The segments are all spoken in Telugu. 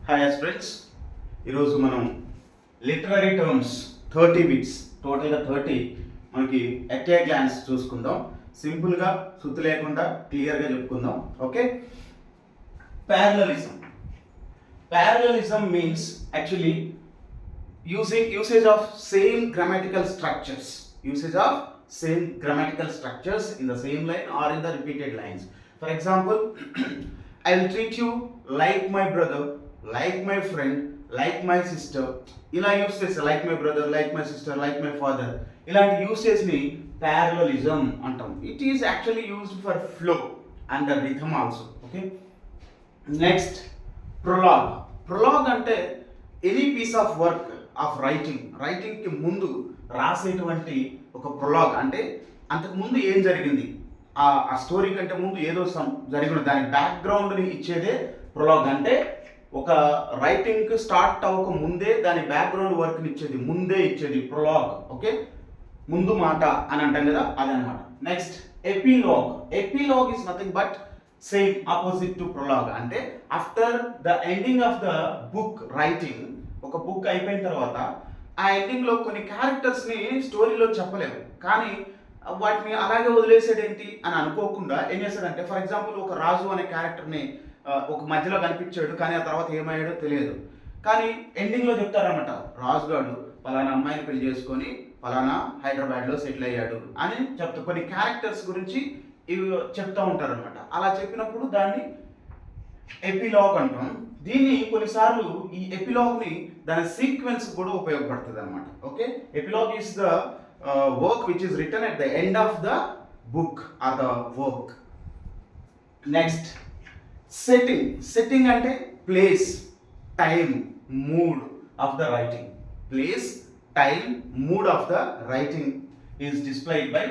హాయ్ ఫ్రెండ్స్, ఈరోజు మనం లిటరరీ టర్మ్స్ 30 బిట్స్, టోటల్గా 30 మనకి ఎట్ ఏ గ్లాన్స్ చూసుకుందాం. సింపుల్గా సుత్తు లేకుండా క్లియర్గా చెప్పుకుందాం. Okay, parallelism. Parallelism means actually usage of same grammatical structures, in the same line or in the repeated lines. For example, I will treat you like my brother, like my friend, like my sister. ఇలా యూస్ చేస్తే like my brother, like my sister, like my father, ఇలాంటి యూసేజ్ని ప్యారలలిజం అంటాం. It is actually used for flow and the rhythm also. Okay, next prologue. Prologue అంటే any piece of work of రైటింగ్కి ముందు రాసేటువంటి ఒక ప్రొలాగ్. అంటే అంతకు ముందు ఏం జరిగింది, ఆ స్టోరీ కంటే ముందు ఏదో జరిగిన దాని బ్యాక్గ్రౌండ్ని ఇచ్చేదే ప్రొలాగ్. అంటే ఒక రైటింగ్ స్టార్ట్ అవ్వక ముందే దాని బ్యాక్గ్రౌండ్ వర్క్ని ఇచ్చేది ప్రొలాగ్. ఓకే, ముందు మాట అని అంటాం కదా, అదనమాట. Next epilogue. Epilogue is nothing but same opposite to prologue. అంటే after the ending of the book writing, ఒక బుక్ అయిపోయిన తర్వాత ఆ ఎండింగ్లో కొన్ని క్యారెక్టర్స్ని స్టోరీలో చెప్పలేము, కానీ వాటిని అలాగే వదిలేసాడేంటి అని అనుకోకుండా ఏం చేశాడంటే, ఫర్ ఎగ్జాంపుల్ ఒక రాజు అనే క్యారెక్టర్ని ఒక మధ్యలో కనిపించాడు, కానీ ఆ తర్వాత ఏమయ్యాడో తెలియదు. కానీ ఎండింగ్లో చెప్తారనమాట, రాజుగాడు పలానా అమ్మాయిని పెళ్లి చేసుకొని పలానా హైదరాబాద్లో సెటిల్ అయ్యాడు అని చెప్తా. కొన్ని క్యారెక్టర్స్ గురించి ఇవి చెప్తూ ఉంటారనమాట. అలా చెప్పినప్పుడు దాన్ని ఎపిలాగ్ అంటాం. దీన్ని కొన్నిసార్లు ఈ ఎపిలాగ్ని దాని సీక్వెన్స్ కూడా ఉపయోగపడుతుంది అనమాట. Okay, epilogue is the work which is written at the end of the book or the work. Next setting. Setting అంటే place, time, mood of the writing. Place, time, mood of the writing is displayed by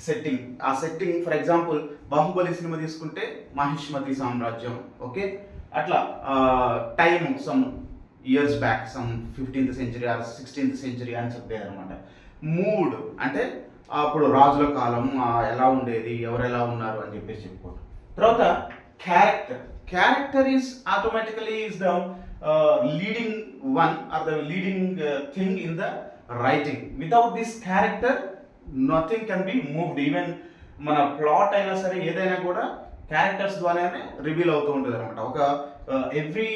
setting. ఆ setting for example Baahubali cinema తీసుకుంటే మహిష్మతి సామ్రాజ్యం. ఓకే, అట్లా time some years back, some 15th century or 16th century అని చెప్పేది అనమాట. మూడ్ అంటే అప్పుడు రాజుల కాలం ఎలా ఉండేది, ఎవరు ఎలా ఉన్నారు అని చెప్పేసి చెప్పుకోవడం. తర్వాత character. Character is automatically is the leading one or the leading thing in the writing. Without this character nothing can be moved. Even మన ప్లాట్ అయినా సరే ఏదైనా కూడా క్యారెక్టర్స్ ద్వారానే రివీల్ అవుతూ ఉంటుంది అనమాట. ఒక every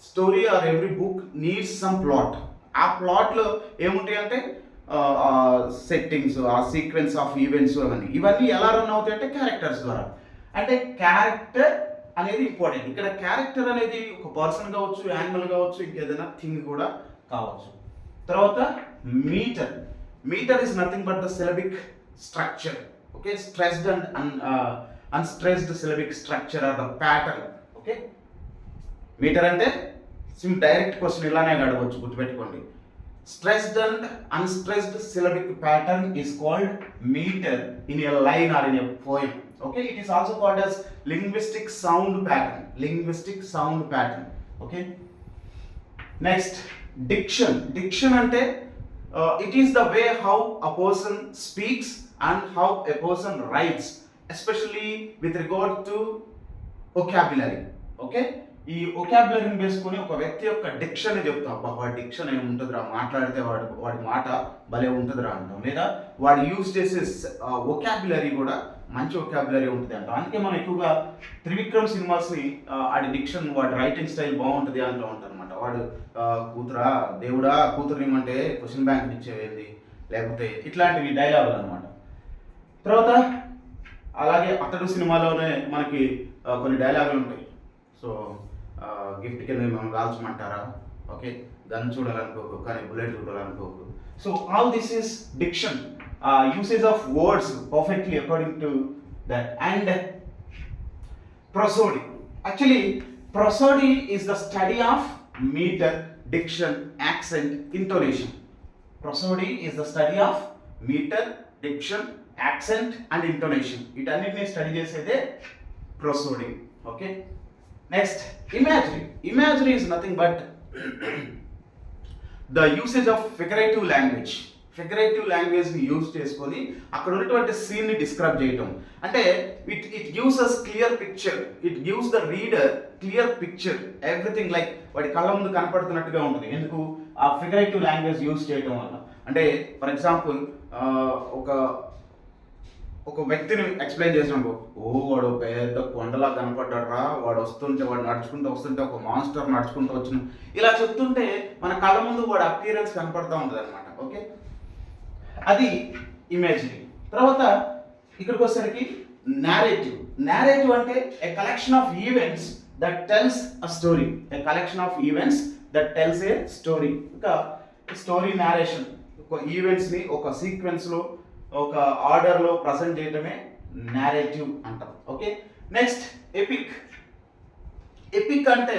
story or every book needs some plot. ఆ ప్లాట్లో ఏముంటాయి అంటే సెట్టింగ్స్, ఆ సీక్వెన్స్ ఆఫ్ ఈవెంట్స్, ఇవన్నీ ఎలా రన్ అవుతాయి అంటే క్యారెక్టర్స్ ద్వారా. అంటే క్యారెక్టర్ అనేది ఇంపార్టెంట్. ఇక్కడ క్యారెక్టర్ అనేది ఒక పర్సన్ కావచ్చు, యానిమల్ కావచ్చు, ఇంకేదైనా థింగ్ కూడా కావచ్చు. తర్వాత metre. Metre is nothing but the syllabic structure. Okay, stressed and unstressed syllabic structure are the pattern. Okay, metre అంటే డైరెక్ట్ క్వశ్చన్ ఇలానే అడగవచ్చు, గుర్తుపెట్టుకోండి. Stressed and unstressed syllabic pattern is called metre in a line or in a poem. Okay, it is also called as linguistic sound pattern. Okay, next diction. Diction ante it is the way how a person speaks and how a person writes, especially with regard to vocabulary. Okay, ఈ ఒకాబులరీని వేసుకొని ఒక వ్యక్తి యొక్క డిక్షన్ చెప్తాం. అబ్బా వాడి డిక్షన్ ఏమి ఉంటుందిరా, మాట్లాడితే వాడి మాట భలే ఉంటుందిరా అంటాం. లేదా వాడు యూజ్ చేసే ఒకాబులరీ కూడా మంచి ఒకాబులరీ ఉంటుంది అంటాం. అందుకే మనం ఎక్కువగా త్రివిక్రమ్ సినిమాస్ని వాడి డిక్షన్, వాడి రైటింగ్ స్టైల్ బాగుంటుంది అంటూ ఉంటారు అనమాట. వాడు కూతురా దేవుడా కూతురునిమంటే క్వశ్చన్ బ్యాంక్ ఇచ్చేవేంది, లేకపోతే ఇట్లాంటివి డైలాగులు అనమాట. తర్వాత అలాగే అతడు సినిమాలోనే మనకి కొన్ని డైలాగులు ఉంటాయి. సో గిఫ్ట్ కింద మనం కాల్చమంటారా, ఓకే, గన్ చూడాలనుకోకు కానీ బుల్లెట్ చూడాలనుకోకు. So all this is diction, usage of words perfectly according to that. And prosody. Actually, prosody is the study of meter, diction, accent, intonation. Prosody is the study of meter, diction, accent and intonation. వీటన్నిటిని స్టడీ చేసేదే prosody. Okay, next imagery. Imagery is nothing but the usage of figurative language. Figurative లాంగ్వేజ్ని యూజ్ చేసుకొని అక్కడ ఉన్నటువంటి సీన్ని డిస్క్రైబ్ చేయటం. అంటే it gives us clear picture, it gives the reader clear picture, everything like వాడి కళ్ళ ముందు కనపడుతున్నట్టుగా ఉంటుంది. ఎందుకు? ఆ ఫిగరేటివ్ లాంగ్వేజ్ యూజ్ చేయటం వల్ల. అంటే ఫర్ ఎగ్జాంపుల్ ఒక వ్యక్తిని ఎక్స్ప్లెయిన్ చేసినప్పుడు, వాడు పెద్ద కొండలా కనపడ్డాడు రా, వాడు నడుచుకుంటూ వస్తుంటే ఒక మాన్స్టర్ నడుచుకుంటూ వచ్చిన, ఇలా చెప్తుంటే మన కళ్ళ ముందు వాడు అపియరెన్స్ కనపడుతూ ఉంటుంది అనమాట. ఓకే, అది ఇమేజినరీ. తర్వాత ఇక్కడికి వచ్చేసరికి నారేటివ్. నారేటివ్ అంటే a collection of events that tells a story. A collection of events that tells a story. ఇంకా స్టోరీ నారేషన్, ఒక ఈవెంట్స్ని ఒక సీక్వెన్స్లో ఒక ఆర్డర్లో ప్రజెంట్ చేయడమే నారేటివ్ అంటాం. Okay, next epic. ఎపిక్ అంటే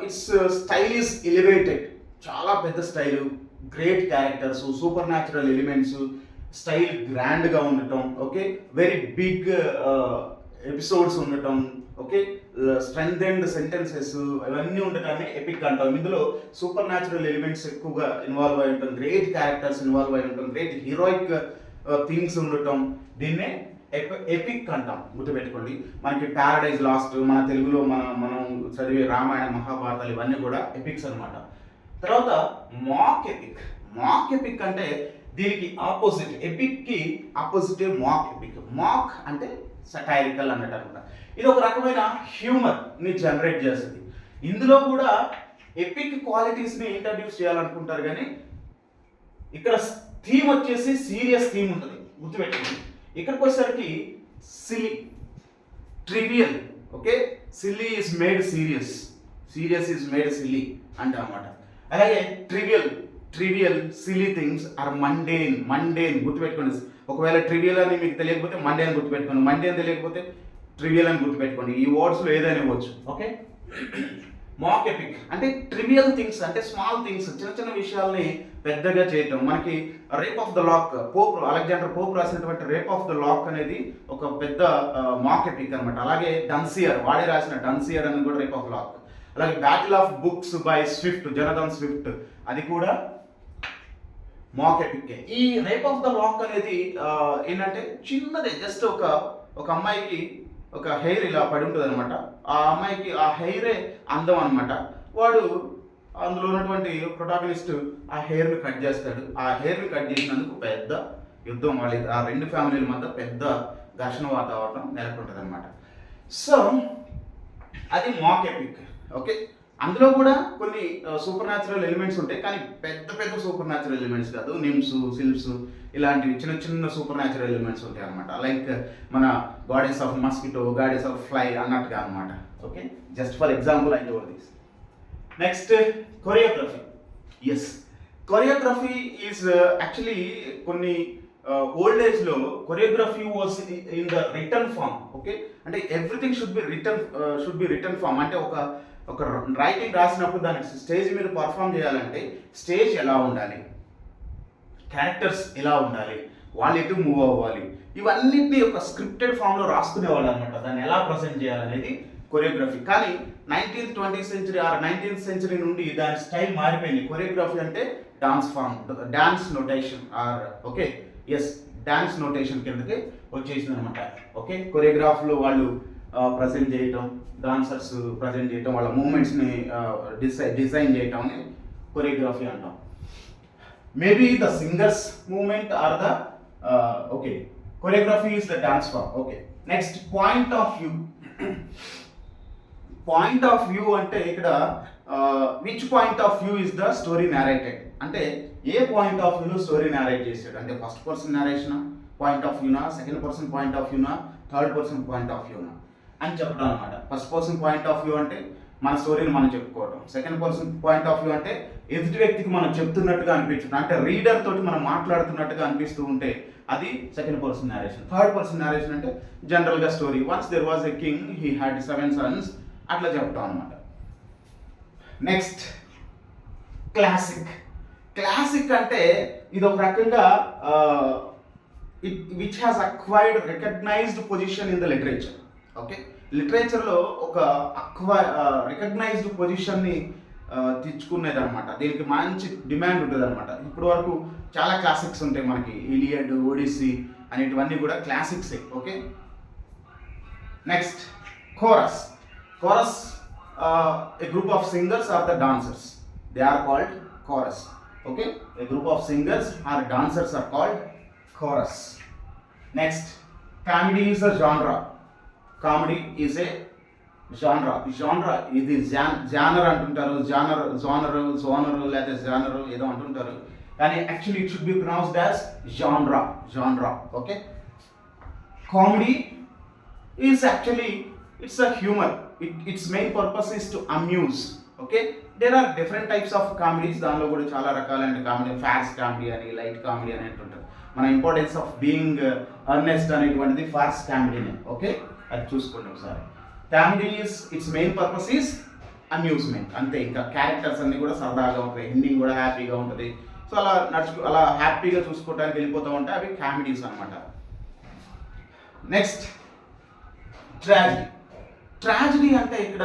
ఇట్స్ స్టైల్ ఈజ్ ఎలివేటెడ్, చాలా పెద్ద style, great characters, super natural elements, style గ్రాండ్గా ఉండటం. ఓకే, వెరీ బిగ్ ఎపిసోడ్స్ ఉండటం. ఓకే, స్ట్రెంథెన్డ్ సెంటెన్సెస్ ఇవన్నీ ఉండటాన్ని ఎపిక్ అంటాం. ఇందులో సూపర్ న్యాచురల్ ఎలిమెంట్స్ ఎక్కువగా ఇన్వాల్వ్ అయి ఉంటాం, గ్రేట్ క్యారెక్టర్స్ ఇన్వాల్వ్ అయి ఉంటాం, గ్రేట్ హీరోయిక్ థింగ్స్ ఉండటం, దీన్నే ఎపిక్ అంటాం. గుర్తుపెట్టుకోండి, మనకి ప్యారడైజ్ లాస్ట్, మన తెలుగులో మనం చదివే రామాయణ మహాభారతాలు ఇవన్నీ కూడా ఎపిక్స్ అనమాట. తర్వాత మాక్ ఎపిక్. మాక్ ఎపిక్ అంటే దీనికి ఆపోజిట్, ఎపిక్కి ఆపోజిటే మాక్ ఎపిక్. మాక్ అంటే సటైరికల్ అన్నట్టు అనమాట. ఇది ఒక రకమైన హ్యూమర్ని జనరేట్ చేస్తుంది. ఇందులో కూడా ఎపిక్ క్వాలిటీస్ని ఇంట్రడ్యూస్ చేయాలనుకుంటారు, కానీ ఇక్కడ థీమ్ వచ్చేసి సీరియస్ థీమ్ ఉంటుంది. గుర్తుపెట్టుకోండి, ఇక్కడికి వచ్చేసరికి silly, trivial. Okay, silly is made serious, serious is made silly అంటే అన్నమాట. అలాగే trivial silly things are mundane. గుర్తుపెట్టుకోండి, ఒకవేళ ట్రివియల్ అని మీకు తెలియకపోతే మండేన్ గుర్తుపెట్టుకోండి, మండేన్ తెలియకపోతే ట్రివియల్ అని గుర్తుపెట్టుకోండి. ఈ వర్డ్స్లో ఏదైనా ఇవ్వచ్చు. ఓకే, మాక్ ఎపిక్ అంటే ట్రివియల్ థింగ్స్, అంటే స్మాల్ థింగ్స్, చిన్న చిన్న విషయాల్ని పెద్దగా చేయటం. మనకి Rape of the Lock, Alexander Pope రాసినటువంటి రేప్ ఆఫ్ ద లాక్ అనేది ఒక పెద్ద మాక్ ఎపిక్ అనమాట. అలాగే డన్సియర్, వాడే రాసిన డన్సియర్ అనేది కూడా రేప్ ఆఫ్ లాక్. అలాగే Battle of Books by Swift, Jonathan Swift, అది కూడా మాక్ ఎపిక్. ఈ రేప్ ఆఫ్ ద లాక్ అనేది ఏంటంటే చిన్నదే, జస్ట్ ఒక అమ్మాయికి ఒక హెయిర్ ఇలా పడి ఉంటుంది అనమాట. ఆ అమ్మాయికి ఆ హెయిరే అందం అనమాట. వాడు అందులో ఉన్నటువంటి ప్రొటాగనిస్ట్ ఆ హెయిర్ని కట్ చేస్తాడు. ఆ హెయిర్ని కట్ చేసినందుకు పెద్ద యుద్ధం, ఆ రెండు ఫ్యామిలీల మధ్య పెద్ద ఘర్షణ వాతావరణం నెలకొంటుంది అనమాట. సో అది మాక్ ఎపిక్. ఓకే, అందులో కూడా కొన్ని సూపర్ న్యాచురల్ ఎలిమెంట్స్ ఉంటాయి, కానీ పెద్ద సూపర్ న్యాచురల్ ఎలిమెంట్స్ కాదు. నిమ్స్, సిల్ప్స్ ఇలాంటివి చిన్న సూపర్ న్యాచురల్ ఎలిమెంట్స్ ఉంటాయి అనమాట. లైక్ మన goddess of mosquito, goddess of fly అన్నట్టుగా అనమాట. Okay, just for example I told this. Next choreography. Yes, choreography is actually కొన్ని ఓల్డ్ ఏజ్లో choreography was in the written form. Okay, అంటే everything should be written form. అంటే ఒక రైటింగ్ రాసినప్పుడు దాన్ని స్టేజ్ మీద పర్ఫామ్ చేయాలంటే స్టేజ్ ఎలా ఉండాలి, క్యారెక్టర్స్ ఎలా ఉండాలి, వాళ్ళు ఎటు మూవ్ అవ్వాలి, ఇవన్నిటిని ఒక స్క్రిప్టెడ్ ఫామ్లో రాసుకునేవాళ్ళు అనమాట. దాన్ని ఎలా ప్రజెంట్ చేయాలనేది కొరియోగ్రఫీ. కానీ 19th 20th century are 19th century నుండి దాని స్టైల్ మారిపోయింది. కొరియోగ్రఫీ అంటే dance form, dance notation or okay yes dance notation కిందకి వచ్చేసింది అనమాట. ఓకే, కొరియోగ్రాఫ్లో వాళ్ళు ప్రజెంట్ చేయటం, డాన్సర్స్ ప్రజెంట్ చేయటం, వాళ్ళ మూమెంట్స్ని డిజైన్ చేయటం అని కొరియోగ్రఫీ అంటాం. Maybe the singers moment or the okay choreography is the dance form. Okay, next point of view. Point of view అంటే ఇక్కడ which point of view is the story narrated, అంటే ఏ పాయింట్ ఆఫ్ వ్యూలో స్టోరీ నారేట్ చేశాడు. అంటే first person narration point of వ్యూనా, సెకండ్ పర్సన్ పాయింట్ ఆఫ్ వ్యూనా, థర్డ్ పర్సన్ పాయింట్ ఆఫ్ వ్యూనా అని చెప్పడం అనమాట. First person point of view అంటే మన స్టోరీని మనం చెప్పుకోవడం. Second person point of view అంటే ఎదుటి వ్యక్తికి మనం చెప్తున్నట్టుగా అనిపించడం, అంటే రీడర్ తోటి మనం మాట్లాడుతున్నట్టుగా అనిపిస్తూ ఉంటే అది second person narration. Third person narration అంటే జనరల్గా story, once there was a king, he had 7 sons అట్లా చెప్తాం అనమాట. Next classic. క్లాసిక్ అంటే ఇది ఒక రకంగా which has acquired recognised position in the literature. Okay, లిటరేచర్లో ఒక రికగ్నైజ్డ్ పొజిషన్ని తెచ్చుకునేది అనమాట. దీనికి మంచి డిమాండ్ ఉంటుంది అనమాట. ఇప్పటి వరకు చాలా క్లాసిక్స్ ఉంటాయి మనకి, ఇలియడ్, ఒడిస్సీ అనేటివన్నీ కూడా క్లాసిక్సే. Okay, next chorus. Chorus a group of singers or the dancers, they are called chorus. Okay, a group of singers or dancers are called chorus. Next, comedy is a genre. Comedy is a genre. Genre ఇది జానర్ అంటుంటారు, జోనర్ లేదా జానర్ ఏదో అంటుంటారు, కానీ actually it should be pronounced as genre. Okay, comedy is actually, it's a humor. Its main purpose is to amuse. Okay, there are different types of comedies. దానిలో కూడా చాలా రకాలైన కామెడీ, ఫాస్ట్ కామెడీ అని, లైట్ కామెడీ అని అంటుంటారు. మన ఇంపార్టెన్స్ ఆఫ్ బీయింగ్ అర్నెస్ట్ అనేటువంటిది ఫాస్ట్ కామెడీనే. ఓకే, అది చూసుకోండి ఒకసారి. Comedy is it's main purpose is amusement, అంతే. ఇంకా క్యారెక్టర్స్ అన్ని కూడా సరదాగా ఉంటాయి, ఎండింగ్ కూడా హ్యాపీగా ఉంటుంది. సో అలా హ్యాపీగా చూసుకోవడానికి వెళ్ళిపోతూ ఉంటాయి, అవి కామెడీస్ అనమాట. నెక్స్ట్, ట్రాజడీ అంటే ఇక్కడ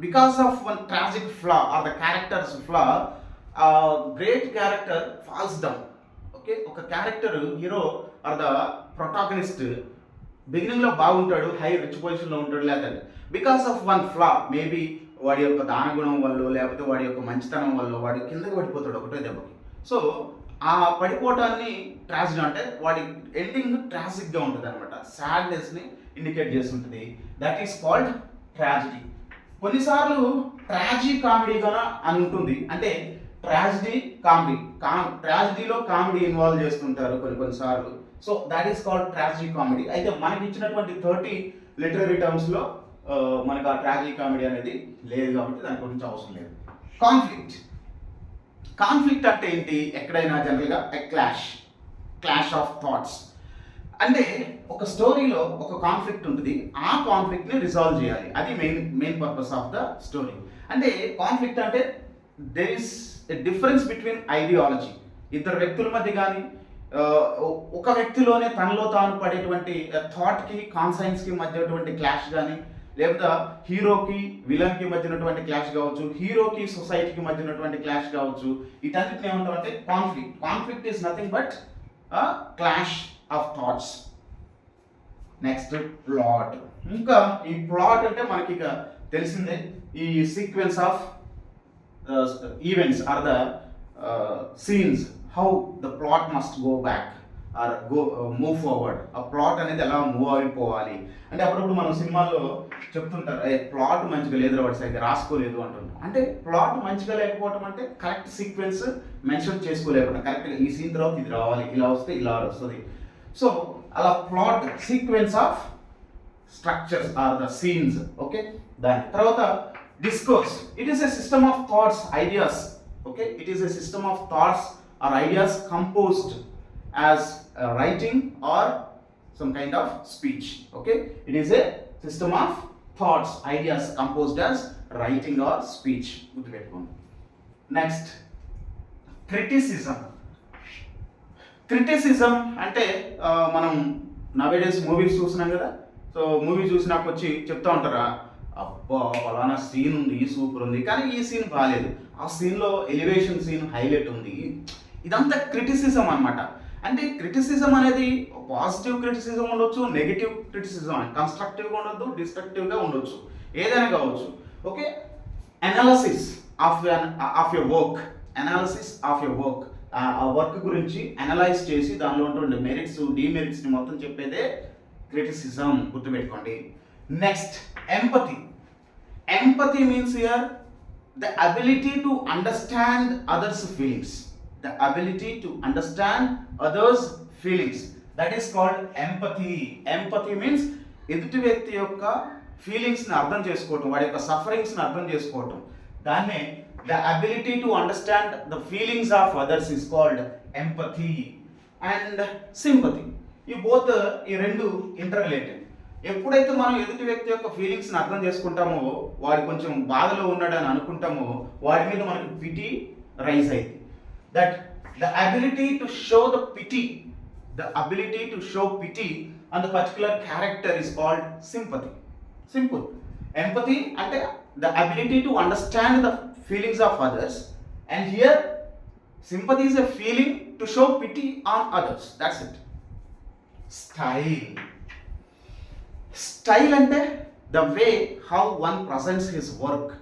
because of one tragic flaw or the characters flaw, great character falls down. Okay, ఒక character, hero or the protagonist బిగినింగ్లో బాగుంటాడు, హై రిచ్ పొజిషన్లో ఉంటాడు, లేదంటే because of one flaw, maybe వాడి యొక్క దానగుణం వల్ల, లేకపోతే వాడి యొక్క మంచితనం వల్ల వాడి కిందకి పడిపోతాడు ఒకటే దెబ్బకి. సో ఆ పడిపోవటాన్ని ట్రాజడీ అంటే, వాడి ఎండింగ్ ట్రాజిక్గా ఉంటుంది అనమాట, సాడ్నెస్ని ఇండికేట్ చేస్తుంటుంది. That is called tragedy. కొన్నిసార్లు ట్రాజీ కామెడీగా అని ఉంటుంది, అంటే ట్రాజడీ కామెడీ, ట్రాజడీలో కామెడీ ఇన్వాల్వ్ చేస్తుంటారు కొన్నిసార్లు. So that is called tragedy comedy. అయితే మనకి ఇచ్చినటువంటి 30 లిటరరీ టర్మ్స్లో మనకు ఆ ట్రాజడీ కామెడీ అనేది లేదు, కాబట్టి దాని గురించి అవసరం లేదు. కాన్ఫ్లిక్ట్ అంటే ఏంటి? ఎక్కడైనా జనరల్గా క్లాష్ ఆఫ్ థాట్స్. అంటే ఒక స్టోరీలో ఒక కాన్ఫ్లిక్ట్ ఉంటుంది, ఆ కాన్ఫ్లిక్ట్ని రిజాల్వ్ చేయాలి, అది main purpose of the story. అంటే కాన్ఫ్లిక్ట్ అంటే there is a difference between ideology, ఇద్దరు వ్యక్తుల మధ్య కానీ, ఒక వ్యక్తిలోనే తనలో తాను పడేటువంటి థాట్కి కాన్సైన్స్కి మధ్యటువంటి క్లాష్ కానీ, లేకపోతే హీరోకి విలన్కి మధ్యనటువంటి క్లాష్ కావచ్చు, హీరోకి సొసైటీకి మధ్యనటువంటి క్లాష్ కావచ్చు, వీటన్నిటిని ఏమంటామంటే conflict is nothing but clash of thoughts. Next, plot. ఇంకా ఈ ప్లాట్ అంటే మనకి ఇక తెలిసిందే, ఈ sequence of events are the scenes, how the plot must go back or move forward. ఆ ప్లాట్ అనేది ఎలా మూవ్ అయిపోవాలి అంటే, అప్పుడప్పుడు మనం సినిమాల్లో చెప్తుంటారు, ప్లాట్ మంచిగా లేదు, వాడు సరిగ్గా రాసుకోలేదు అంటుంటాం. అంటే ప్లాట్ మంచిగా లేకపోవడం అంటే కరెక్ట్ సీక్వెన్స్ మెన్షన్ చేసుకోలేకపోవడం, కరెక్ట్గా ఈ సీన్ తర్వాత ఇది రావాలి, ఇలా వస్తే ఇలా వస్తుంది. సో అలా plot, sequence of structures are the scenes. Okay, దాని తర్వాత discourse. It is a system of thoughts, ideas. Okay, it is a system of thoughts or ideas composed as writing or some kind of speech. Okay, it is a system of thoughts, ideas composed as writing or speech. Next, criticism అంటే మనం నవేడేస్ మూవీస్ చూస్తున్నాం కదా. సో మూవీ చూసినాక వచ్చి చెప్తా ఉంటారా, అబ్బా ఫలానా సీన్ ఉంది, సూపర్ ఉంది, కానీ ఈ సీన్ బాగాలేదు, ఆ సీన్లో ఎలివేషన్ సీన్ హైలైట్ ఉంది. ఇదంతా క్రిటిసిజం అనమాట. అంటే క్రిటిసిజం అనేది పాజిటివ్ క్రిటిసిజం ఉండొచ్చు, నెగిటివ్ క్రిటిసిజం, కన్స్ట్రక్టివ్గా ఉండొద్దు, డిస్ట్రక్టివ్గా ఉండొచ్చు, ఏదైనా కావచ్చు. Okay, analysis of your work, ఆ వర్క్ గురించి అనలైజ్ చేసి దానిలో ఉంటుండే మెరిట్స్, డిమెరిట్స్ని మొత్తం చెప్పేదే క్రిటిసిజం, గుర్తుపెట్టుకోండి. Next, empathy means here the ability to understand others feelings. The ability to understand others' feelings, that is called empathy. Empathy means ఎదుటి వ్యక్తి యొక్క ఫీలింగ్స్ని అర్థం చేసుకోవటం, వాడి యొక్క సఫరింగ్స్ని అర్థం చేసుకోవటం. దాన్నే the ability to understand the feelings of others is called empathy. And sympathy, ఈ రెండు ఇంటర్ రిలేటెడ్. ఎప్పుడైతే మనం ఎదుటి వ్యక్తి యొక్క ఫీలింగ్స్ని అర్థం చేసుకుంటామో, వాడు కొంచెం బాధలో ఉన్నాడని అనుకుంటామో, వాడి మీద మనకి పిటి రైజ్ అయింది. That the ability to show pity on the particular character is called sympathy. Simple. Empathy అంటే the ability to understand the feelings of others, and here sympathy is a feeling to show pity on others. That's it. Style అంటే the way how one presents his work.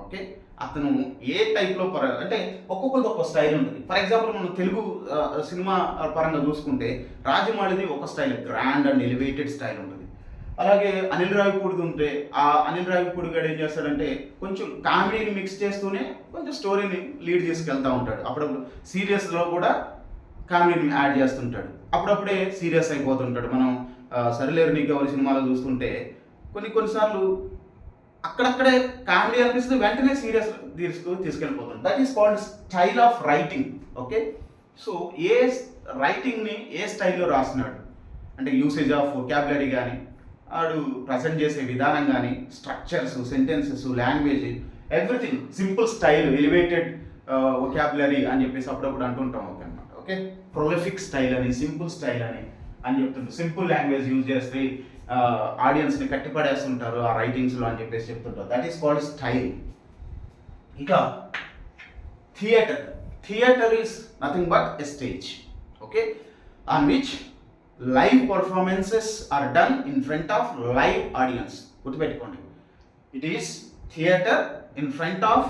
Okay, అతను ఏ టైప్లో అంటే ఒక్కొక్కరిది ఒక్కొక్క స్టైల్ ఉంటుంది. ఫర్ ఎగ్జాంపుల్ మనం తెలుగు సినిమా పరంగా చూసుకుంటే రాజమౌళిది ఒక style, grand and elevated style ఉంటుంది. అలాగే అనిల్ రావిపూడిది ఉంటే ఆ అనిల్ రావిపూడి గారు ఏం చేస్తాడంటే కొంచెం కామెడీని మిక్స్ చేస్తూనే కొంచెం స్టోరీని లీడ్ చేసుకెళ్తూ ఉంటాడు. అప్పుడప్పుడు సీరియస్లో కూడా కామెడీని యాడ్ చేస్తుంటాడు, అప్పుడప్పుడే సీరియస్ అయిపోతుంటాడు. మనం సరిలేరు నీకెవరి సినిమాలో చూస్తుంటే కొన్నిసార్లు అక్కడక్కడే కామెడీ అనిపిస్తుంది, వెంటనే సీరియస్ తీసుకెళ్ళిపోతుంది. That is called style of writing. Okay, so ఏ రైటింగ్ని ఏ స్టైల్లో రాస్తున్నాడు అంటే యూసేజ్ ఆఫ్ వొకాబులరీ కానీ, వాడు ప్రజెంట్ చేసే విధానం కానీ, structures, sentences, language, everything simple style, elevated vocabulary అని చెప్పేసి అప్పుడప్పుడు అంటుంటాం. ఓకే అనమాట. ఓకే, ప్రొలిఫిక్ స్టైల్ అని, సింపుల్ స్టైల్ అని చెప్తుంటారు. సింపుల్ లాంగ్వేజ్ యూజ్ చేస్తే ఆడియన్స్ని కట్టిపడేస్తుంటారు ఆ రైటింగ్స్లో అని చెప్పేసి చెప్తుంటారు. That is called style. ఇక theatre is nothing but a stage. Okay, on which live performances are done in front of live audience. గుర్తుపెట్టుకోండి, it is theatre in front of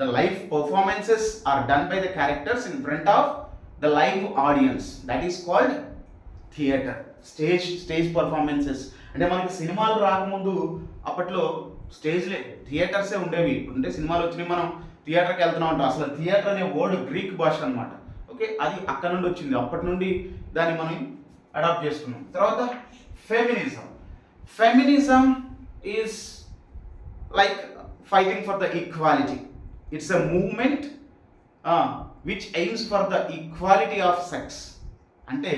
the live performances are done by the characters in front of the live audience. That is called theater. Stage performances. అంటే మనకి సినిమాలు రాకముందు అప్పట్లో స్టేజ్లే థియేటర్సే ఉండేవి. అంటే సినిమాలు వచ్చినాయి, మనం థియేటర్కి వెళ్తున్నాం అంటాం. అసలు థియేటర్ అనే వర్డ్ గ్రీక్ భాష అనమాట. ఓకే, అది అక్కడ నుండి వచ్చింది. అప్పటి నుండి దాన్ని మనం అడాప్ట్ చేసుకున్నాం. తర్వాత feminism is like fighting for the equality. It's a movement which aims for the equality of sex. అంటే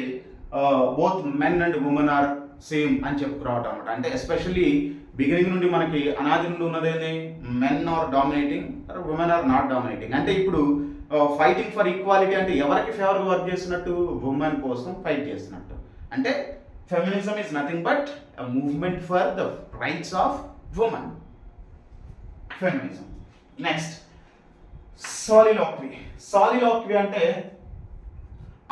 both men and women are same అని చెప్పుకురావటం అనమాట. అంటే ఎస్పెషల్లీ బిగినింగ్ నుండి మనకి అనాది నుండి ఉన్నదేంటి, men are dominating, women are not dominating. అంటే ఇప్పుడు ఫైటింగ్ ఫర్ ఈక్వాలిటీ అంటే ఎవరికి ఫేవర్గా వర్క్ చేస్తున్నట్టు, ఉమెన్ కోసం ఫైట్ చేస్తున్నట్టు. అంటే feminism is nothing but a movement for the rights of women. Feminism. Next soliloquy అంటే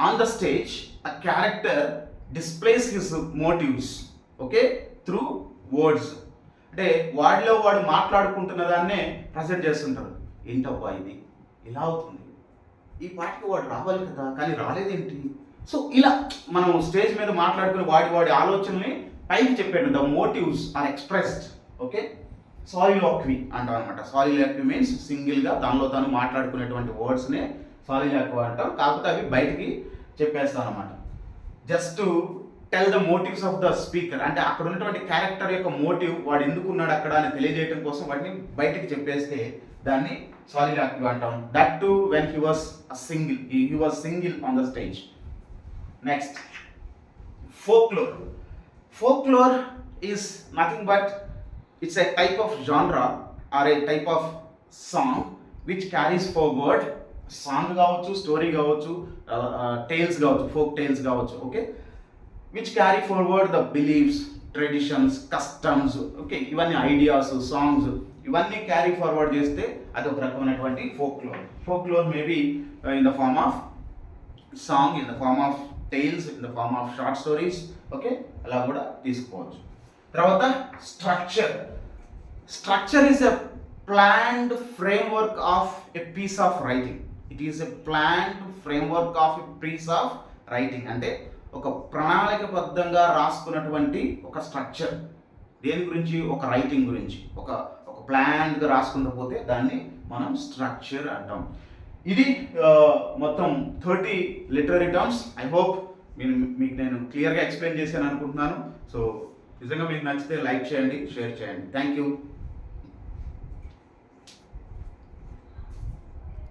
on the stage a character displays his motives, okay, through words. అంటే వాడిలో వాడు మాట్లాడుకుంటున్న దాన్నే ప్రజెంట్ చేస్తుంటారు. ఏంటబ్బా ఇది ఇలా అవుతుంది, ఈ పాటికి వాడు రావాలి కదా కానీ రాలేదేంటి. సో ఇలా మనం స్టేజ్ మీద మాట్లాడుకుని వాడి ఆలోచనల్ని పైకి చెప్పాడు. The motives are expressed. Okay, soliloquy అంటాం అనమాట. సాలిలాక్వీ మీన్స్ సింగిల్గా దానిలో తాను మాట్లాడుకునేటువంటి వర్డ్స్నే సాలిలాక్వీ అంటాం. కాకపోతే అవి బయటికి చెప్పేస్తాం అనమాట. Just tell the motifs of the speaker. అంటే అక్కడ ఉన్నటువంటి క్యారెక్టర్ యొక్క మోటివ్, వాడు ఎందుకు ఉన్నాడు అక్కడ అని తెలియజేయడం కోసం వాటిని బయటికి చెప్పేస్తే దాన్ని సాలిలాక్వీ అంటాం. That to when he was single on the stage. Next folklore is nothing but it's a type of genre or a type of song which carries forward, song కావచ్చు, స్టోరీ కావచ్చు, టేల్స్ కావచ్చు, ఫోక్ టేల్స్ కావచ్చు. Okay, which carry forward the beliefs, traditions, customs. Okay, ఇవన్నీ ఐడియాస్, సాంగ్స్ ఇవన్నీ క్యారీ ఫార్వర్డ్ చేస్తే అది ఒక రకమైనటువంటి folklore maybe in the form of song, in the form of tales, in the form of short stories. Okay, అలా కూడా తీసుకోవచ్చు. తర్వాత structure is a planned framework of a piece of writing. It is a planned framework of a piece of writing. అంటే ఒక ప్రణాళికబద్ధంగా రాసుకున్నటువంటి ఒక స్ట్రక్చర్. దేని గురించి? ఒక రైటింగ్ గురించి. ఒక ప్లాన్డ్గా రాసుకుంటూ పోతే దాన్ని మనం స్ట్రక్చర్ అంటాం. ఇది మొత్తం 30 లిటరరీ టర్మ్స్. ఐ హోప్ మీకు నేను క్లియర్గా ఎక్స్ప్లెయిన్ చేశాను అనుకుంటున్నాను. సో నిజంగా మీకు నచ్చితే లైక్ చేయండి, షేర్ చేయండి. Thank you.